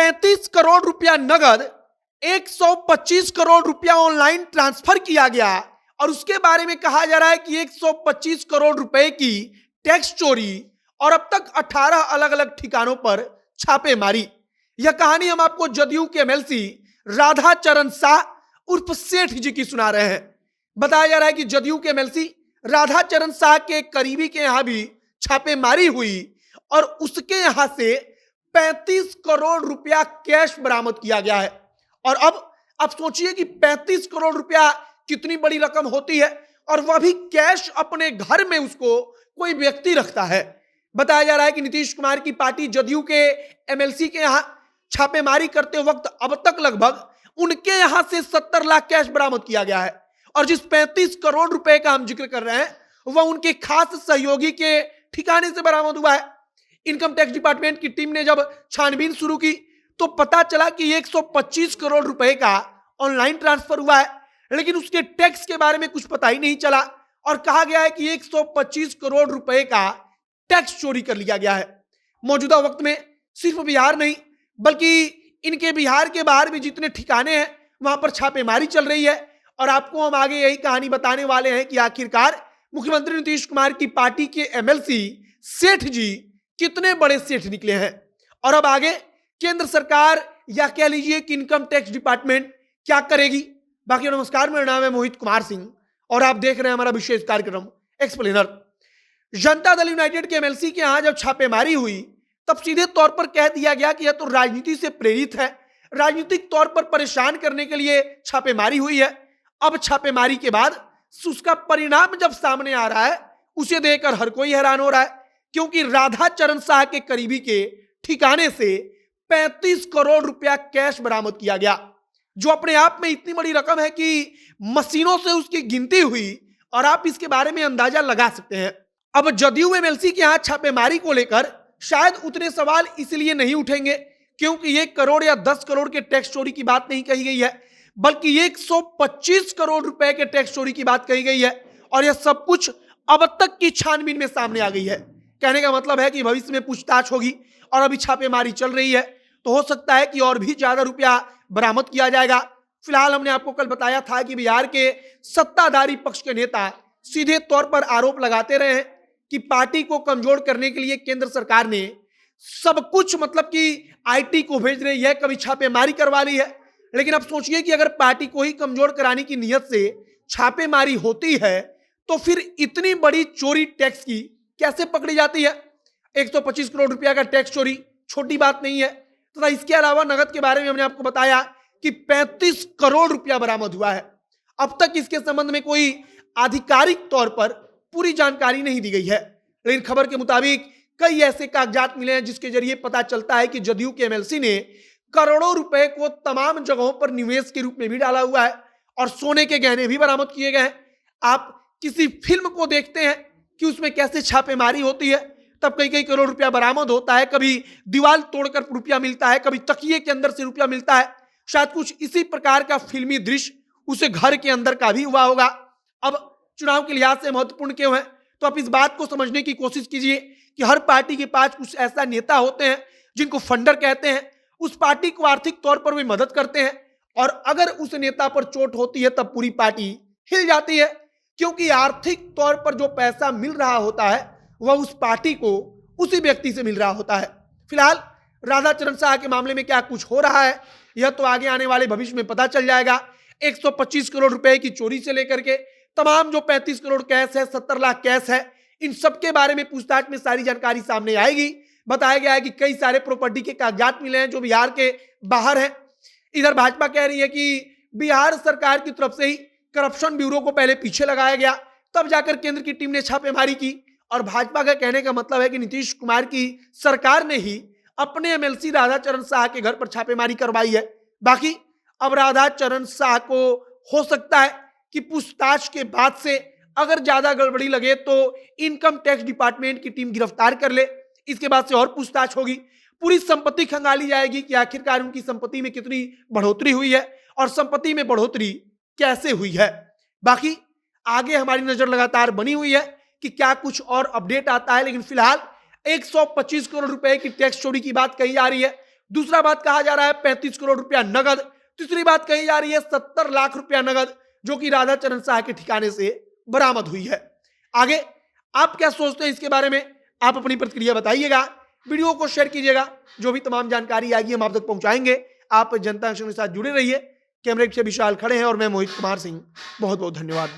35 करोड़ रुपया नगद, 125 करोड़ रुपया ऑनलाइन ट्रांसफर किया गया और उसके बारे में कहा जा रहा है कि 125 करोड़ रुपए की टैक्स चोरी और अब तक 18 अलग अलग ठिकानों पर छापेमारी। यह कहानी हम आपको जदयू के एमएलसी राधा चरण शाह उर्फ सेठ जी की सुना रहे हैं। बताया जा रहा है कि जदयू के एमएलसी राधा चरण शाह के करीबी के यहां भी छापेमारी हुई और उसके यहां से 35 करोड़ रुपया कैश बरामद किया गया है। और अब सोचिए कि 35 करोड़ रुपया कितनी बड़ी रकम होती है और वह भी कैश अपने घर में उसको कोई व्यक्ति रखता है। बताया जा रहा है कि नीतीश कुमार की पार्टी जदयू के एमएलसी के यहां छापेमारी करते वक्त अब तक लगभग उनके यहां से 70 लाख कैश बरामद किया गया है और जिस 35 करोड़ रुपए का हम जिक्र कर रहे हैं वह उनके खास सहयोगी के ठिकाने से बरामद हुआ है। इनकम टैक्स डिपार्टमेंट की टीम ने जब छानबीन शुरू की तो पता चला कि 125 करोड़ रुपए का ऑनलाइन ट्रांसफर हुआ है, लेकिन उसके टैक्स के बारे में कुछ पता ही नहीं चला और कहा गया है कि 125 करोड़ रुपए का टैक्स चोरी कर लिया गया है। मौजूदा वक्त में सिर्फ बिहार नहीं बल्कि इनके बिहार के बाहर भी जितने ठिकाने हैं वहां पर छापेमारी चल रही है और आपको हम आगे यही कहानी बताने वाले हैं कि आखिरकार मुख्यमंत्री नीतीश कुमार की पार्टी के एमएलसी सेठ जी कितने बड़े सेठ निकले हैं और अब आगे केंद्र सरकार या कह लीजिए कि इनकम टैक्स डिपार्टमेंट क्या करेगी। बाकी नमस्कार, मेरा नाम है मोहित कुमार सिंह और आप देख रहे हैं हमारा विशेष कार्यक्रम एक्सप्लेनर। जनता दल यूनाइटेड के एमएलसी के यहां जब छापेमारी हुई तब सीधे तौर पर कह दिया गया कि यह तो राजनीति से प्रेरित है, राजनीतिक तौर पर परेशान करने के लिए छापेमारी हुई है। अब छापेमारी के बाद उसका परिणाम जब सामने आ रहा है उसे देखकर हर कोई हैरान हो रहा है, क्योंकि राधा चरण शाह के करीबी के ठिकाने से 35 करोड़ रुपया कैश बरामद किया गया, जो अपने आप में इतनी बड़ी रकम है कि मशीनों से उसकी गिनती हुई और आप इसके बारे में अंदाजा लगा सकते हैं। अब जदयू एमएलसी के यहां छापेमारी को लेकर शायद उतने सवाल इसलिए नहीं उठेंगे क्योंकि 1 करोड़ या 10 करोड़ के टैक्स चोरी की बात नहीं कही गई है, बल्कि 125 करोड़ रुपए के टैक्स चोरी की बात कही गई है और यह सब कुछ अब तक की छानबीन में सामने आ गई है। कहने का मतलब है कि भविष्य में पूछताछ होगी और अभी छापेमारी चल रही है तो हो सकता है कि और भी ज्यादा रुपया बरामद किया जाएगा। फिलहाल हमने आपको कल बताया था कि बिहार के सत्ताधारी पक्ष के नेता सीधे तौर पर आरोप लगाते रहे हैं कि पार्टी को कमजोर करने के लिए केंद्र सरकार ने सब कुछ मतलब कि आईटी को भेज रही है, कभी छापेमारी करवा ली है। लेकिन अब सोचिए कि अगर पार्टी को ही कमजोर कराने की नीयत से छापेमारी होती है तो फिर इतनी बड़ी चोरी टैक्स की कैसे पकड़ी जाती है। 125 करोड़ रुपया का टैक्स चोरी छोटी बात नहीं है। तथा इसके अलावा नगद के बारे में हमने आपको बताया कि 35 करोड़ रुपया बरामद हुआ है। अब तक इसके संबंध में कोई आधिकारिक तौर पर पूरी जानकारी नहीं दी गई है, लेकिन खबर के मुताबिक कई ऐसे कागजात मिले हैं जिसके जरिए पता चलता है कि जदयू के एमएलसी ने करोड़ों रुपए को तमाम जगहों पर निवेश के रूप में भी डाला हुआ है और सोने के गहने भी बरामद किए गए हैं। आप किसी फिल्म को देखते हैं कि उसमें कैसे छापेमारी होती है, तब कई कई करोड़ रुपया बरामद होता है, कभी दीवार तोड़कर रुपया मिलता है, कभी तकिए के अंदर से रुपया मिलता है। शायद कुछ इसी प्रकार का फिल्मी दृश्य उसे घर के अंदर का भी हुआ होगा। अब चुनाव के लिहाज से महत्वपूर्ण क्यों है, तो आप इस बात को समझने की कोशिश कीजिए कि हर पार्टी के पास कुछ ऐसा नेता होते हैं जिनको फंडर कहते हैं। उस पार्टी को आर्थिक तौर पर वे मदद करते हैं और अगर उस नेता पर चोट होती है तब पूरी पार्टी हिल जाती है, क्योंकि आर्थिक तौर पर जो पैसा मिल रहा होता है वह उस पार्टी को उसी व्यक्ति से मिल रहा होता है। फिलहाल राधा चरण शाह के मामले में क्या कुछ हो रहा है यह तो आगे आने वाले भविष्य में पता चल जाएगा। 125 करोड़ रुपए की चोरी से लेकर के तमाम जो 35 करोड़ कैश है, 70 लाख कैश है, इन सब के बारे में पूछताछ में सारी जानकारी सामने आएगी। बताया गया है कि कई सारे प्रॉपर्टी के कागजात मिले हैं जो बिहार के बाहर हैं। इधर भाजपा कह रही है कि बिहार सरकार की तरफ से ही करप्शन ब्यूरो को पहले पीछे लगाया गया, तब जाकर केंद्र की टीम ने छापेमारी की और भाजपा का कहने का मतलब है कि नीतीश कुमार की सरकार ने ही अपने एमएलसी राधा चरण शाह के घर पर छापेमारी करवाई है। बाकी अब राधा चरण शाह को हो सकता है कि पूछताछ के बाद से अगर ज्यादा गड़बड़ी लगे तो इनकम टैक्स डिपार्टमेंट की टीम गिरफ्तार कर ले, इसके बाद से और पूछताछ होगी। पूरी संपत्ति खंगाली जाएगी कि आखिरकार उनकी संपत्ति में कितनी बढ़ोतरी हुई है और संपत्ति में बढ़ोतरी कैसे हुई है। बाकी आगे हमारी नजर लगातार बनी हुई है कि क्या कुछ और अपडेट आता है, लेकिन फिलहाल 125 करोड़ रुपए की टैक्स चोरी की बात कही जा रही है। दूसरा बात कहा जा रहा है 35 करोड़ रुपया नगद। तीसरी बात कही जा रही है 70 लाख रुपया नगद जो कि राधाचरण शाह के ठिकाने से बरामद हुई है। आगे आप क्या सोचते हैं इसके बारे में, आप अपनी प्रतिक्रिया बताइएगा। वीडियो को शेयर कीजिएगा, जो भी तमाम जानकारी आएगी हम आप तक पहुंचाएंगे। आप जनता एक्शन के साथ जुड़े रहिए। कैमरे से विशाल खड़े हैं और मैं मोहित कुमार सिंह। बहुत बहुत धन्यवाद।